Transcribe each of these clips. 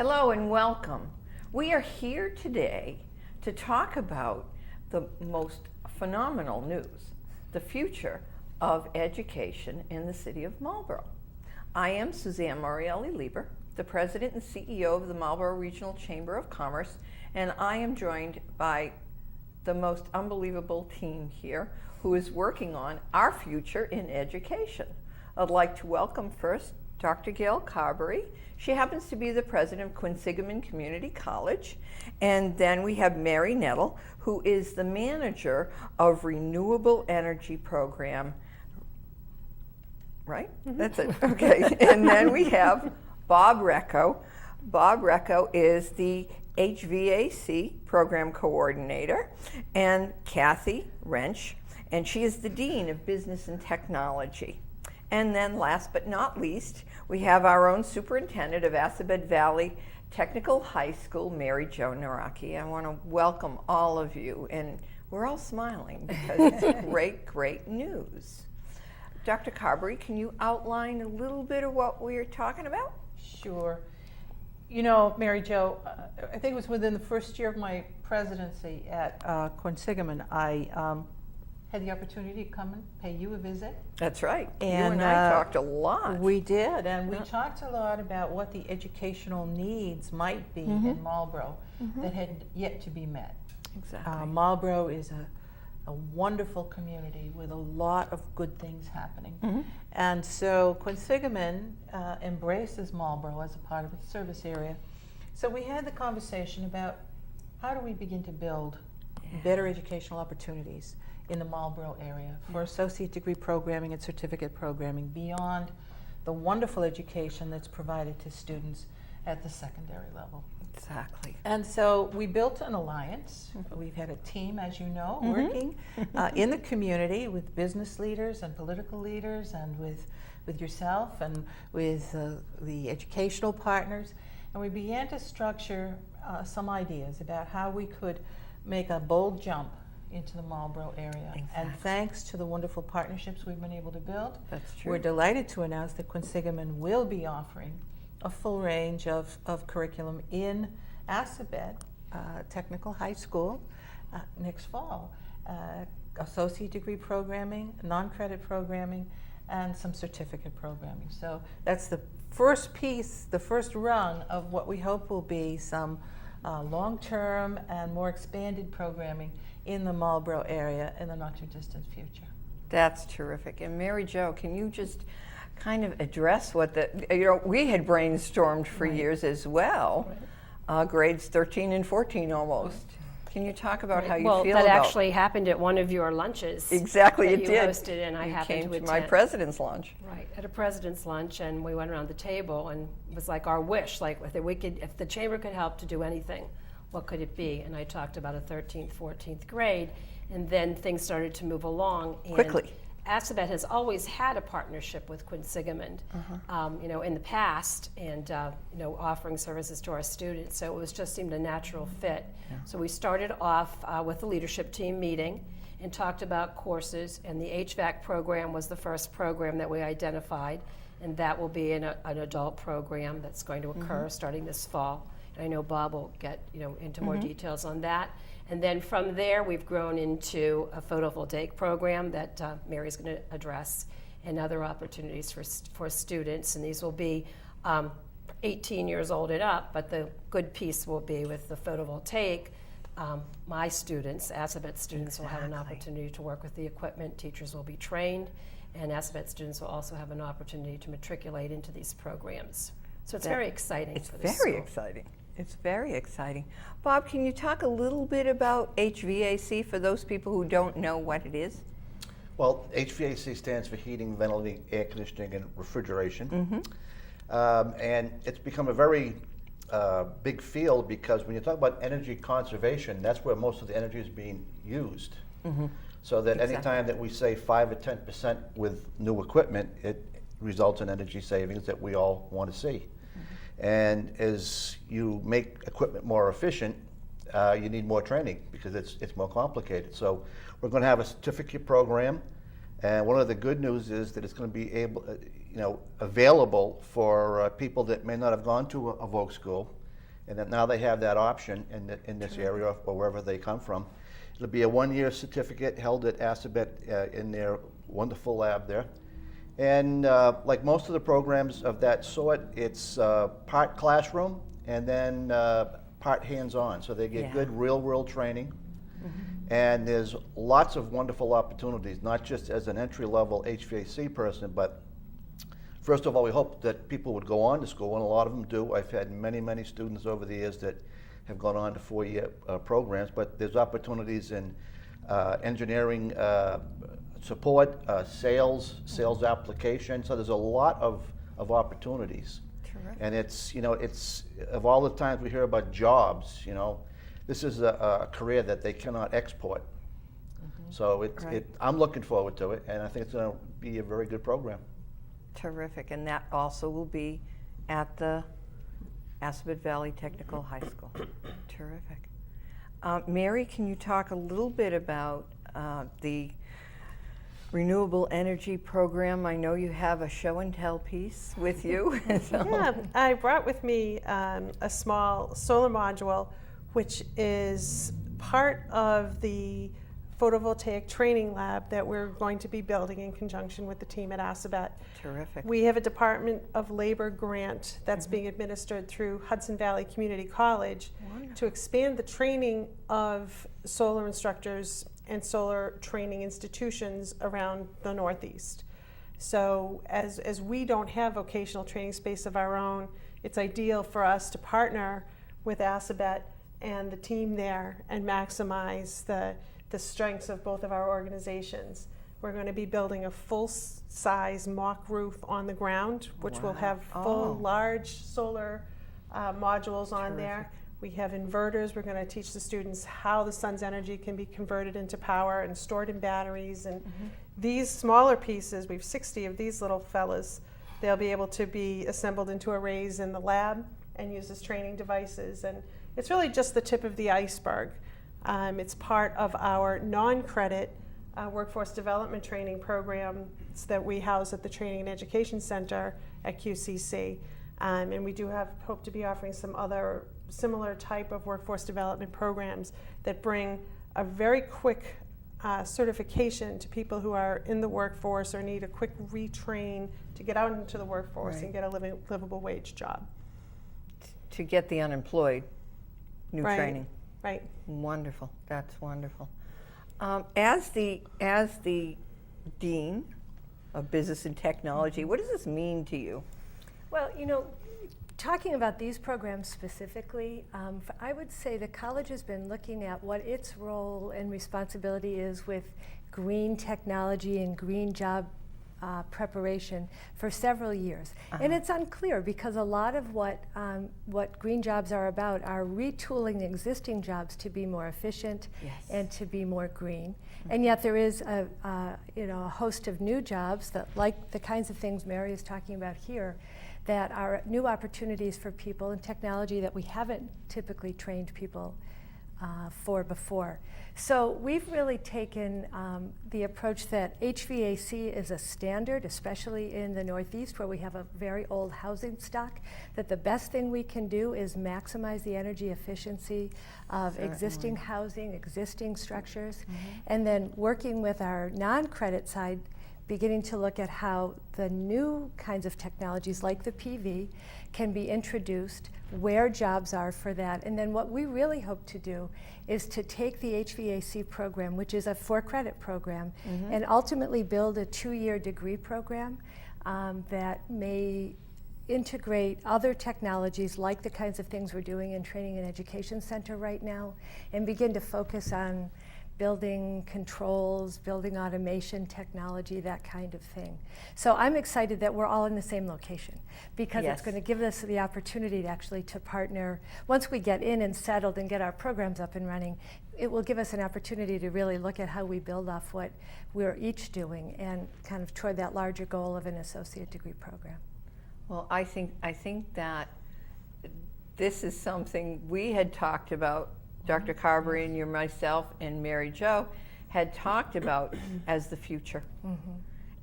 Hello and welcome. We are here today to talk about the most phenomenal news, the future of education in the city of Marlborough. I am Suzanne Morielli-Lieber, the President and CEO of the Marlborough Regional Chamber of Commerce, and I am joined by the most unbelievable team here who is working on our future in education. I'd like to welcome first Dr. Gail Carberry. She happens to be the president of Quinsigamond Community College. And then we have Mary Nettle, who is the manager of Renewable Energy Program. Right? Mm-hmm. That's it. Okay. And then we have Bob Recco. Bob Recco is the HVAC program coordinator, and Kathy Wrench, and she is the dean of business and technology. And then last but not least, we have our own superintendent of Assabet Valley Technical High School, Mary Jo Naraki. I want to welcome all of you, and we're all smiling because it's great news. Dr. Carberry, can you outline a little bit of what we're talking about? Sure. You know, Mary Jo, I think it was within the first year of my presidency at Quinsigamond, I had the opportunity to come and pay you a visit. That's right. And you and I talked a lot. We did, and we talked a lot about what the educational needs might be in Marlborough that had yet to be met. Exactly. Marlborough is a wonderful community with a lot of good things happening. And so Quinsigamond embraces Marlborough as a part of its service area. So we had the conversation about how do we begin to build better educational opportunities in the Marlborough area for associate degree programming and certificate programming beyond the wonderful education that's provided to students at the secondary level. Exactly. And so we built an alliance. We've had a team, as you know, working in the community with business leaders and political leaders and with yourself and with the educational partners. And we began to structure some ideas about how we could make a bold jump into the Marlborough area. Exactly. And thanks to the wonderful partnerships we've been able to build, That's true. we're delighted to announce that Quinsigamond will be offering a full range of curriculum in Assabet Technical High School next fall. Associate degree programming, non-credit programming, and some certificate programming. So that's the first piece, the first rung of what we hope will be some long-term and more expanded programming in the Marlborough area in the not-too-distant future. That's terrific. And Mary Jo, can you just kind of address what we had brainstormed for years as well, grades 13 and 14 almost. Can you talk about how you feel about that actually happened at one of your lunches. Exactly, that it you did. Hosted, and I you happened came to to attend. my president's lunch. Right, at a president's lunch, and we went around the table, and it was like our wish, like if the chamber could help to do anything, what could it be? And I talked about a 13th, 14th grade, and then things started to move along. And quickly. Assabet has always had a partnership with Quinsigamond, in the past, and offering services to our students. So it was just seemed a natural fit. Yeah. So we started off with the leadership team meeting and talked about courses. And the HVAC program was the first program that we identified, and that will be an adult program that's going to occur starting this fall. And I know Bob will get into more details on that. And then from there, we've grown into a photovoltaic program that Mary's going to address, and other opportunities for students. And these will be 18 years old and up, but the good piece will be with the photovoltaic. My students, Assabet students, will have an opportunity to work with the equipment. Teachers will be trained, and Assabet students will also have an opportunity to matriculate into these programs. So it's very exciting. It's for this very school. exciting. It's very exciting. Bob, can you talk a little bit about HVAC for those people who don't know what it is? Well, HVAC stands for heating, ventilating, air conditioning, and refrigeration. And it's become a very big field because when you talk about energy conservation, that's where most of the energy is being used. So that any time that we save 5 or 10% with new equipment, it results in energy savings that we all want to see. And as you make equipment more efficient, you need more training because it's more complicated. So we're going to have a certificate program, and one of the good news is that it's going to be available for people that may not have gone to a Voc school, and that now they have that option in this area or wherever they come from. It'll be a 1-year certificate held at Assabet in their wonderful lab there. And like most of the programs of that sort, it's part classroom and then part hands-on. So they get good real-world training. And there's lots of wonderful opportunities, not just as an entry-level HVAC person, but first of all, we hope that people would go on to school, and a lot of them do. I've had many students over the years that have gone on to 4-year programs, but there's opportunities in engineering support, sales application, so there's a lot of opportunities. Terrific. And it's, it's, of all the times we hear about jobs, this is a career that they cannot export. So I'm looking forward to it, and I think it's going to be a very good program. Terrific, and that also will be at the Assabet Valley Technical High School. Terrific. Mary, can you talk a little bit about the renewable energy program? I know you have a show and tell piece with you. Yeah, I brought with me a small solar module, which is part of the photovoltaic training lab that we're going to be building in conjunction with the team at Assabet. Terrific. We have a Department of Labor grant that's being administered through Hudson Valley Community College to expand the training of solar instructors and solar training institutions around the Northeast. So as we don't have vocational training space of our own, it's ideal for us to partner with Assabet and the team there and maximize the strengths of both of our organizations. We're going to be building a full-size mock roof on the ground, which will have full, large solar modules on there. We have inverters. We're going to teach the students how the sun's energy can be converted into power and stored in batteries. And these smaller pieces, we have 60 of these little fellas, they'll be able to be assembled into arrays in the lab and used as training devices. And it's really just the tip of the iceberg. It's part of our non-credit workforce development training programs that we house at the Training and Education Center at QCC. And we do hope to be offering some other similar type of workforce development programs that bring a very quick certification to people who are in the workforce or need a quick retrain to get out into the workforce and get a livable wage job. To get the unemployed, new training. Right. Wonderful. That's wonderful. As the Dean of Business and Technology, what does this mean to you? Well, talking about these programs specifically, I would say the college has been looking at what its role and responsibility is with green technology and green job preparation for several years. And it's unclear because a lot of what green jobs are about are retooling existing jobs to be more efficient and to be more green. And yet there is a host of new jobs that, like the kinds of things Mary is talking about here, that are new opportunities for people in technology that we haven't typically trained people for before. So we've really taken the approach that HVAC is a standard, especially in the Northeast where we have a very old housing stock, that the best thing we can do is maximize the energy efficiency of existing housing, existing structures, and then working with our non-credit side, beginning to look at how the new kinds of technologies like the PV can be introduced, where jobs are for that. And then what we really hope to do is to take the HVAC program, which is a 4-credit program, and ultimately build a 2-year degree program that may integrate other technologies like the kinds of things we're doing in Training and Education Center right now, and begin to focus on building controls, building automation technology, that kind of thing. So I'm excited that we're all in the same location because it's going to give us the opportunity to actually to partner. Once we get in and settled and get our programs up and running, it will give us an opportunity to really look at how we build off what we're each doing and kind of toward that larger goal of an associate degree program. Well, I think that this is something we had talked about. Dr. Carberry and myself and Mary Jo had talked about as the future.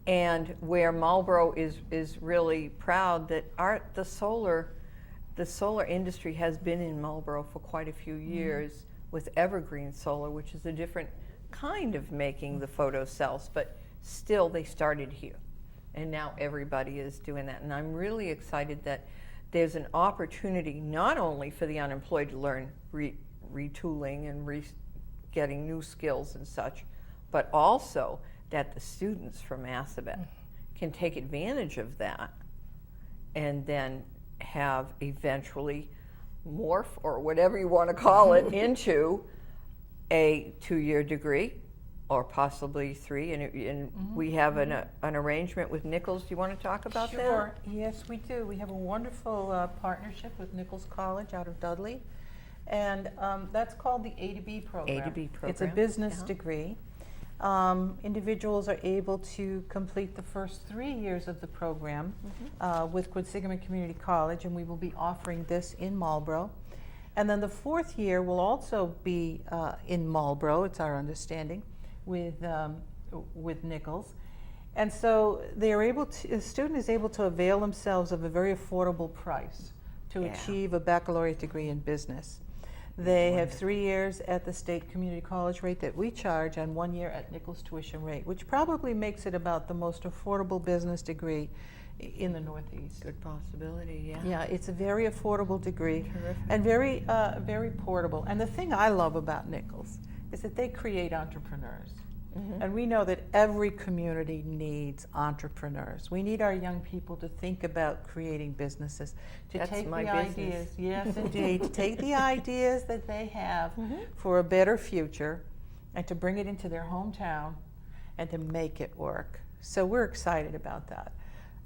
And where Marlborough is really proud that the the solar industry has been in Marlborough for quite a few years with evergreen solar, which is a different kind of making the photo cells, but still they started here. And now everybody is doing that. And I'm really excited that there's an opportunity not only for the unemployed to learn retooling and getting new skills and such, but also that the students from Assabet can take advantage of that and then have eventually morph, or whatever you want to call it, into a 2-year degree, or possibly 3. And we have an arrangement with Nichols. Do you want to talk about that? Sure. Yes, we do. We have a wonderful partnership with Nichols College out of Dudley, and that's called the A to B program. A to B program. It's a business degree. Individuals are able to complete the first 3 years of the program with Quinsigamond Community College, and we will be offering this in Marlborough. And then the 4th year will also be in Marlborough, it's our understanding, with Nichols. And so they are able to, the student is able to avail themselves of a very affordable price to achieve a baccalaureate degree in business. They have 3 years at the state community college rate that we charge, and 1 year at Nichols tuition rate, which probably makes it about the most affordable business degree in the Northeast. Good possibility, yeah. Yeah, it's a very affordable degree. Terrific. And very, very portable. And the thing I love about Nichols is that they create entrepreneurs. And we know that every community needs entrepreneurs. We need our young people to think about creating businesses, to That's take my the business. ideas, yes indeed, to take the ideas that they have for a better future and to bring it into their hometown and to make it work. So we're excited about that.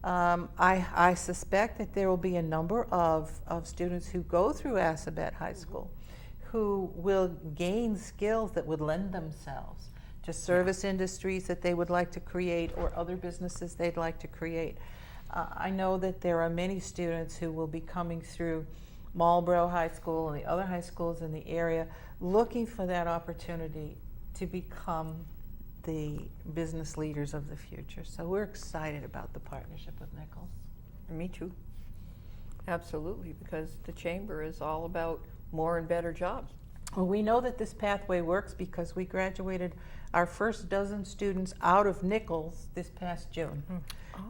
I suspect that there will be a number of students who go through Assabet High School who will gain skills that would lend themselves to service industries that they would like to create, or other businesses they'd like to create. I know that there are many students who will be coming through Marlborough High School and the other high schools in the area looking for that opportunity to become the business leaders of the future. So we're excited about the partnership with Nichols. Me too. Absolutely, because the chamber is all about more and better jobs. Well, we know that this pathway works because we graduated our first dozen students out of Nichols this past June.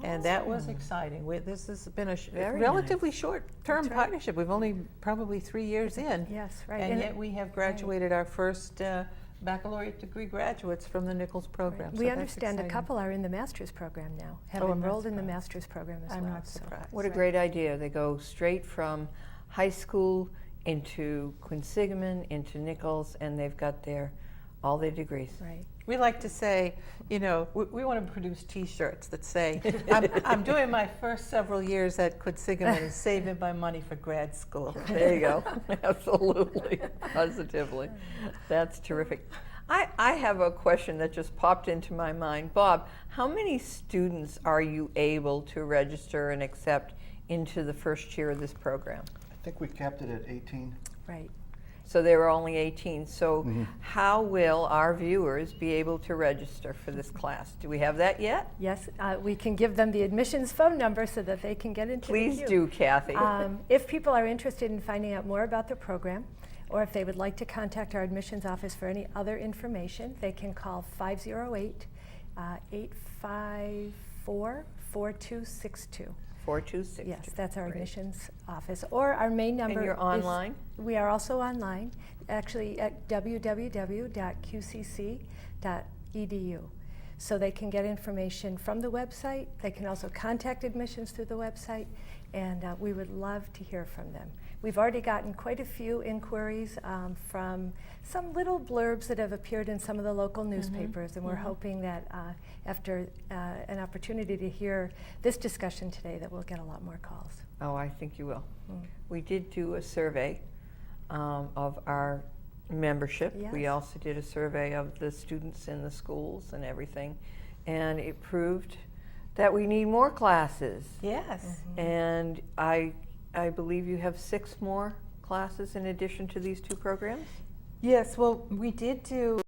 And that was exciting. This has been a Very relatively short-term partnership. We've only probably 3 years in. Yes, right. And yet we have graduated our first baccalaureate degree graduates from the Nichols program. We So that's understand a exciting. couple are in the master's program now, have Oh, I'm not enrolled in the surprised. master's program as I'm well. not so- surprised. What a great idea. They go straight from high school into Quinsigamond, into Nichols, and they've got all their degrees. Right. We like to say, you know, we want to produce T-shirts that say, I'm doing my first several years at Quinsigamond and saving my money for grad school. There you go. Absolutely. Positively. That's terrific. I have a question that just popped into my mind. Bob, how many students are you able to register and accept into the first year of this program? I think we capped it at 18. Right. So there were only 18. So how will our viewers be able to register for this class? Do we have that yet? Yes, we can give them the admissions phone number so that they can get into Please the queue. do, Kathy. If people are interested in finding out more about the program, or if they would like to contact our admissions office for any other information, they can call 508-854-4262. 4262. Yes, that's our Great. admissions office. Or our main number And you're online? We are also online, actually at www.qcc.edu. So they can get information from the website. They can also contact admissions through the website, and we would love to hear from them. We've already gotten quite a few inquiries from some little blurbs that have appeared in some of the local newspapers, and we're hoping that after an opportunity to hear this discussion today that we'll get a lot more calls. Oh, I think you will. We did do a survey of our membership. We Yes. also did a survey of the students in the schools and everything, and it proved that we need more classes. Yes. And I believe you have 6 more classes in addition to these 2 programs? Yes, well, we did do